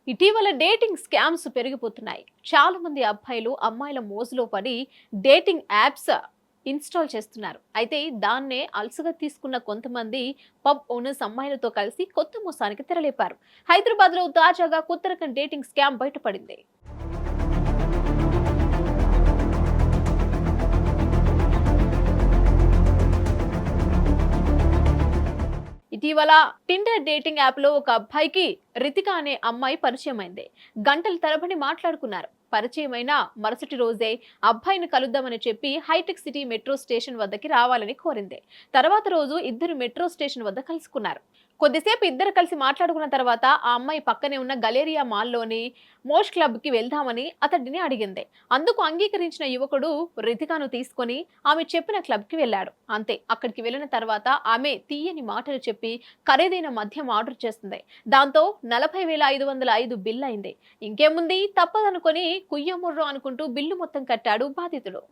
ఇటీవల dating scams పెరిగిపోతున్నాయి. చాలా మంది అబ్బాయిలు అమ్మాయిల మోజులో పడి డేటింగ్ యాప్స్ ఇన్‌స్టాల్ చేస్తున్నారు. అయితే దాన్నే అలుసుగా తీసుకున్న కొంతమంది పబ్ ఓనర్స్ అమ్మాయిలతో కలిసి కొత్త మోసానికి తెరలేపారు. హైదరాబాద్‌లో తాజాగా కొత్త రకం డేటింగ్ స్కామ్ బయటపడింది. ఇటీవల టిండర్ డేటింగ్ యాప్‌లో ఒక అబ్బాయికి రితిక అనే అమ్మాయి పరిచయమైంది. గంటల తరబడి మాట్లాడుకున్నారు. పరిచయమైన మరుసటి రోజే అబ్బాయిని కలుద్దామని చెప్పి హైటెక్ సిటీ మెట్రో స్టేషన్ వద్దకి రావాలని కోరింది. తర్వాత రోజు ఇద్దరు మెట్రో స్టేషన్ వద్ద కలుసుకున్నారు. కొద్దిసేపు ఇద్దరు కలిసి మాట్లాడుకున్న తర్వాత ఆ అమ్మాయి పక్కనే ఉన్న గలేరియా మాల్‌లోని మోష్ క్లబ్‌కి వెళ్దామని అతడిని అడిగింది. అందుకు అంగీకరించిన యువకుడు రితికను తీసుకొని ఆమె చెప్పిన క్లబ్‌కి వెళ్ళాడు. అంతే, అక్కడికి వెళ్ళిన తర్వాత ఆమె తీయని మాటలు చెప్పి ఖరీదైన మద్యం ఆర్డర్ చేస్తుంది. దాంతో 40,505 బిల్ అయింది. ఇంకేముంది తప్పదనుకొని కుయ్యముర్రో అనుకుంటూ బిల్లు మొత్తం కట్టాడు బాధితుడు.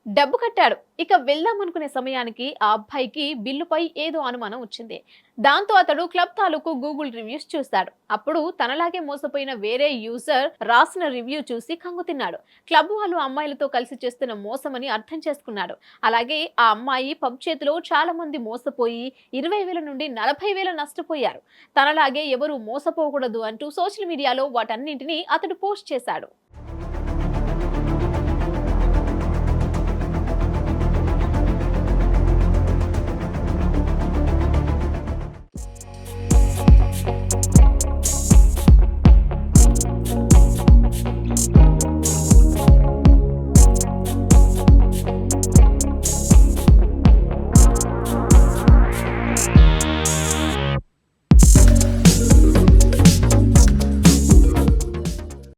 డబ్బు కట్టాడు. ఇక వెళ్దామనుకునే సమయానికి ఆ అబ్బాయికి బిల్లుపై ఏదో అనుమానం వచ్చింది. దాంతో అతడు క్లబ్ తాలూకు గూగుల్ రివ్యూస్ చూశాడు. అప్పుడు తనలాగే మోసపోయిన వేరే యూజర్ రాసిన రివ్యూ చూసి కంగుతిన్నాడు. క్లబ్ వాళ్ళు అమ్మాయిలతో కలిసి చేస్తున్న మోసమని అర్థం చేసుకున్నాడు. అలాగే ఆ అమ్మాయి పబ్ చేతిలో చాలా మంది మోసపోయి 20,000 నుండి 40,000 నష్టపోయారు. తనలాగే ఎవరు మోసపోకూడదు అంటూ సోషల్ మీడియాలో వాటన్నింటినీ అతడు పోస్ట్ చేశాడు.